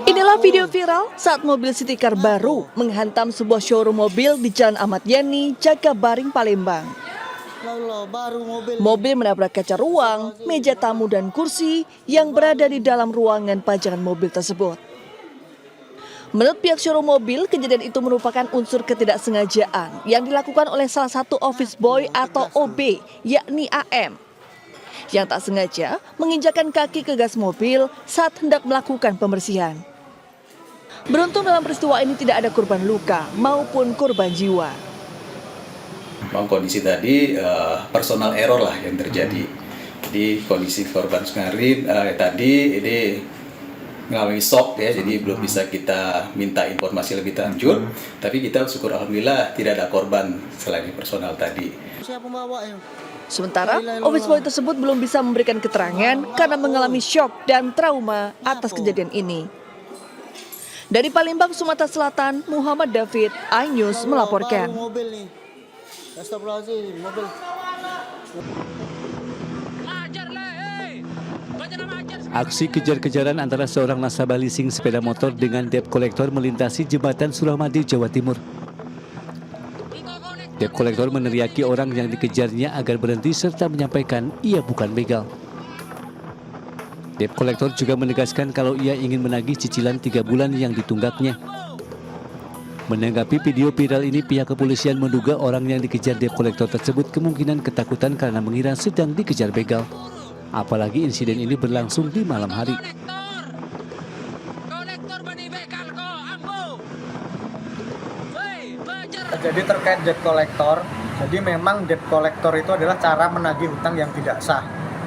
Inilah video viral saat mobil City Car baru menghantam sebuah showroom mobil di Jalan Ahmad Yani, Jakabaring, Palembang. Mobil menabrak kaca ruang, meja tamu dan kursi yang berada di dalam ruangan pajangan mobil tersebut. Menurut pihak showroom mobil, kejadian itu merupakan unsur ketidaksengajaan yang dilakukan oleh salah satu office boy atau OB, yakni AM, yang tak sengaja menginjakkan kaki ke gas mobil saat hendak melakukan pembersihan. Beruntung dalam peristiwa ini tidak ada korban luka maupun korban jiwa. Memang kondisi tadi personal error lah yang terjadi. Jadi kondisi korban kemarin tadi ini mengalami shock ya, jadi belum bisa kita minta informasi lebih lanjut. Tapi kita syukur alhamdulillah tidak ada korban selain personal tadi. Sementara office boy tersebut belum bisa memberikan keterangan karena mengalami shock dan trauma atas kejadian ini. Dari Palembang, Sumatera Selatan, Muhammad David, iNews melaporkan. Aksi kejar-kejaran antara seorang nasabah leasing sepeda motor dengan debt collector melintasi jembatan Suramadu, Jawa Timur. Debt collector meneriaki orang yang dikejarnya agar berhenti serta menyampaikan ia bukan begal. Debt collector juga menegaskan kalau ia ingin menagih cicilan 3 bulan yang ditunggaknya. Menanggapi video viral ini, pihak kepolisian menduga orang yang dikejar debt collector tersebut kemungkinan ketakutan karena mengira sedang dikejar begal. Apalagi insiden ini berlangsung di malam hari. Jadi terkait debt collector, jadi memang debt collector itu adalah cara menagih hutang yang tidak sah.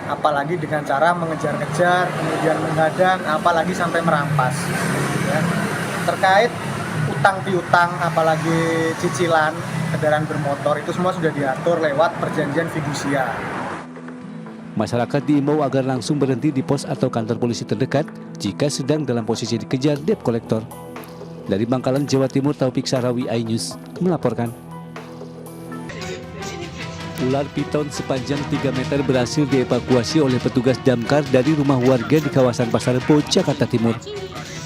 Apalagi dengan cara mengejar-kejar, kemudian menghadang, apalagi sampai merampas. Ya. Terkait utang piutang, apalagi cicilan kendaraan bermotor, itu semua sudah diatur lewat perjanjian fidusia. Masyarakat diimbau agar langsung berhenti di pos atau kantor polisi terdekat jika sedang dalam posisi dikejar debt collector. Dari Bangkalan, Jawa Timur, Taufik Sahrawi, iNews melaporkan. Ular piton sepanjang 3 meter berhasil dievakuasi oleh petugas damkar dari rumah warga di kawasan Pasar Rebo, Jakarta Timur.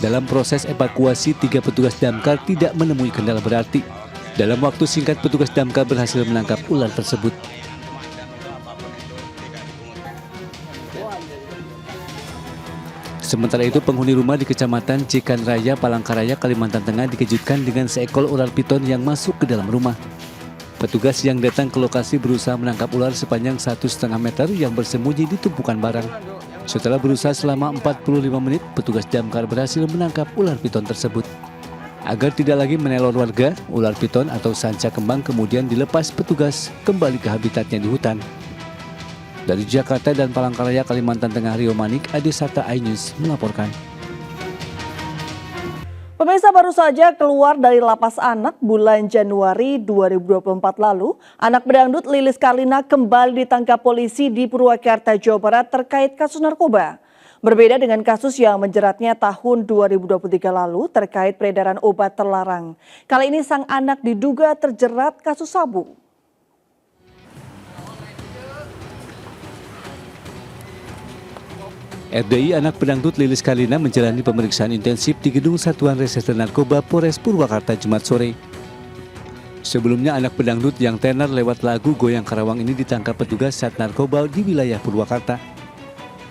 Dalam proses evakuasi, 3 petugas damkar tidak menemui kendala berarti. Dalam waktu singkat, petugas damkar berhasil menangkap ular tersebut. Sementara itu, penghuni rumah di Kecamatan Cikan Raya, Palangkaraya, Kalimantan Tengah dikejutkan dengan seekor ular piton yang masuk ke dalam rumah. Petugas yang datang ke lokasi berusaha menangkap ular sepanjang 1,5 meter yang bersembunyi di tumpukan barang. Setelah berusaha selama 45 menit, petugas damkar berhasil menangkap ular piton tersebut. Agar tidak lagi meneror warga, ular piton atau sanca kembang kemudian dilepas petugas kembali ke habitatnya di hutan. Dari Jakarta dan Palangkaraya, Kalimantan Tengah, Rio Manik, Ade Sarta, iNews melaporkan. Pemirsa, baru saja keluar dari lapas anak bulan Januari 2024 lalu, anak pedangdut Lilis Karlina kembali ditangkap polisi di Purwakarta, Jawa Barat terkait kasus narkoba. Berbeda dengan kasus yang menjeratnya tahun 2023 lalu terkait peredaran obat terlarang. Kali ini sang anak diduga terjerat kasus sabu. RDI anak pedangdut Lilis Karlina menjalani pemeriksaan intensif di Gedung Satuan Reserse Narkoba Polres Purwakarta Jumat sore. Sebelumnya, anak pedangdut yang tenar lewat lagu Goyang Karawang ini ditangkap petugas Sat Narkoba di wilayah Purwakarta.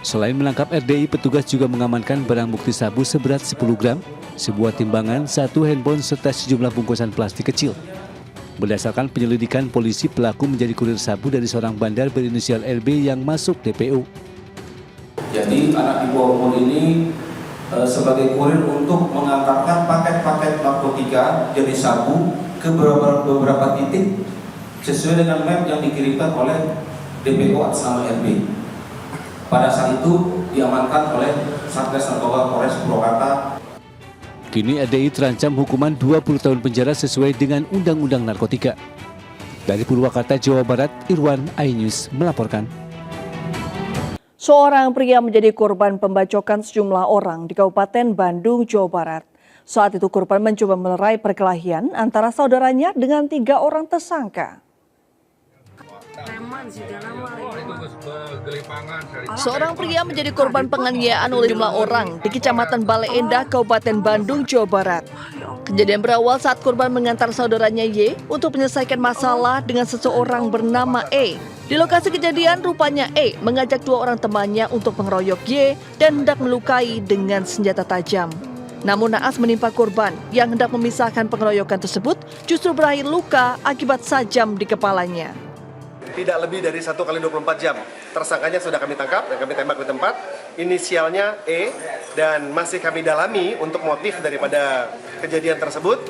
Selain menangkap RDI, petugas juga mengamankan barang bukti sabu seberat 10 gram, sebuah timbangan, 1 handphone serta sejumlah bungkusan plastik kecil. Berdasarkan penyelidikan polisi, pelaku menjadi kurir sabu dari seorang bandar berinisial LB yang masuk DPO. Jadi anak di bawah umur ini sebagai kurir untuk mengantarkan paket-paket narkotika jenis sabu ke beberapa titik sesuai dengan map yang dikirimkan oleh DPO atas nama RB. Pada saat itu diamankan oleh Satgas Narkoba Polres Purwakarta. Kini RDI terancam hukuman 20 tahun penjara sesuai dengan Undang-Undang Narkotika. Dari Purwakarta, Jawa Barat, Irwan, iNews melaporkan. Seorang pria menjadi korban pembacokan sejumlah orang di Kabupaten Bandung, Jawa Barat. Saat itu korban mencoba melerai perkelahian antara saudaranya dengan 3 orang tersangka. Seorang pria menjadi korban penganiayaan oleh jumlah orang di Kecamatan Bale Endah, Kabupaten Bandung, Jawa Barat. Kejadian berawal saat korban mengantar saudaranya Y untuk menyelesaikan masalah dengan seseorang bernama E. Di lokasi kejadian, rupanya E mengajak dua orang temannya untuk mengeroyok Y dan hendak melukai dengan senjata tajam. Namun naas menimpa korban yang hendak memisahkan pengeroyokan tersebut justru berakhir luka akibat sajam di kepalanya. Tidak lebih dari 1 kali 24 jam. Tersangkanya sudah kami tangkap dan kami tembak di tempat. Inisialnya E dan masih kami dalami untuk motif daripada kejadian tersebut.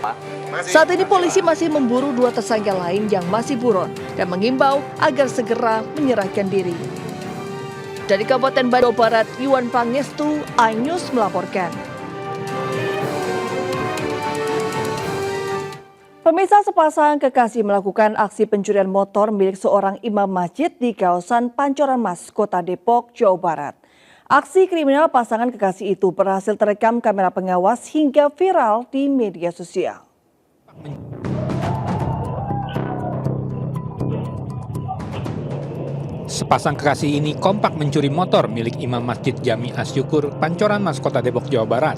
Saat ini polisi masih memburu dua tersangka lain yang masih buron dan mengimbau agar segera menyerahkan diri. Dari Kabupaten Bandung Barat, Iwan Pangestu, iNews melaporkan. Pemirsa, sepasang kekasih melakukan aksi pencurian motor milik seorang imam masjid di kawasan Pancoran Mas, Kota Depok, Jawa Barat. Aksi kriminal pasangan kekasih itu berhasil terekam kamera pengawas hingga viral di media sosial. Sepasang kekasih ini kompak mencuri motor milik Imam Masjid Jami Asyukur, Pancoran Mas, Kota Depok, Jawa Barat.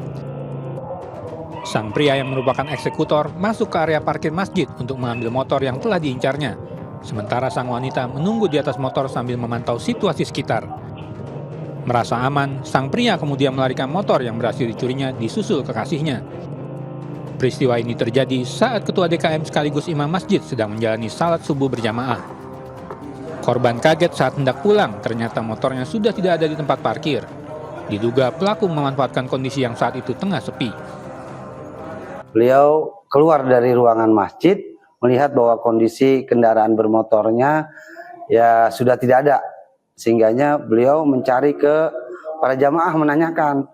Sang pria yang merupakan eksekutor masuk ke area parkir masjid untuk mengambil motor yang telah diincarnya. Sementara sang wanita menunggu di atas motor sambil memantau situasi sekitar. Merasa aman, sang pria kemudian melarikan motor yang berhasil dicurinya disusul kekasihnya. Peristiwa ini terjadi saat Ketua DKM sekaligus Imam Masjid sedang menjalani salat subuh berjamaah. Korban kaget saat hendak pulang, ternyata motornya sudah tidak ada di tempat parkir. Diduga pelaku memanfaatkan kondisi yang saat itu tengah sepi. Beliau keluar dari ruangan masjid, melihat bahwa kondisi kendaraan bermotornya ya sudah tidak ada. Sehingganya beliau mencari ke para jamaah menanyakan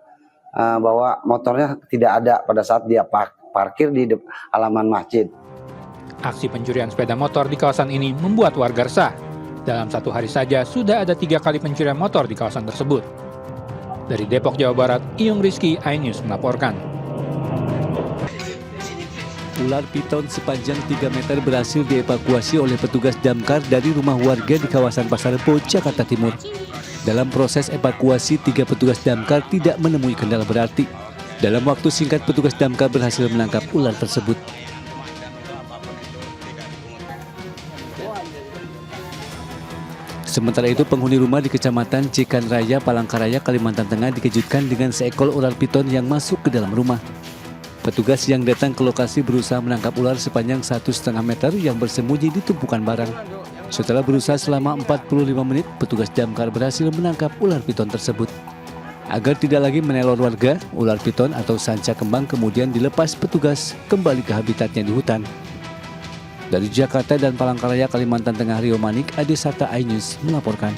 bahwa motornya tidak ada pada saat dia parkir di halaman masjid. Aksi pencurian sepeda motor di kawasan ini membuat warga resah. Dalam satu hari saja sudah ada 3 kali pencurian motor di kawasan tersebut. Dari Depok, Jawa Barat, Iyung Rizky, iNews melaporkan. Ular piton sepanjang 3 meter berhasil dievakuasi oleh petugas damkar dari rumah warga di kawasan Pasar Rebo, Jakarta Timur. Dalam proses evakuasi, 3 petugas damkar tidak menemui kendala berarti. Dalam waktu singkat, petugas damkar berhasil menangkap ular tersebut. Sementara itu, penghuni rumah di Kecamatan Cikan Raya, Palangkaraya, Kalimantan Tengah dikejutkan dengan seekor ular piton yang masuk ke dalam rumah. Petugas yang datang ke lokasi berusaha menangkap ular sepanjang 1,5 meter yang bersembunyi di tumpukan barang. Setelah berusaha selama 45 menit, petugas damkar berhasil menangkap ular piton tersebut. Agar tidak lagi meneror warga, ular piton atau sanca kembang kemudian dilepas petugas kembali ke habitatnya di hutan. Dari Jakarta dan Palangkaraya, Kalimantan Tengah, Rio Manik, Ade Sarta, iNews melaporkan.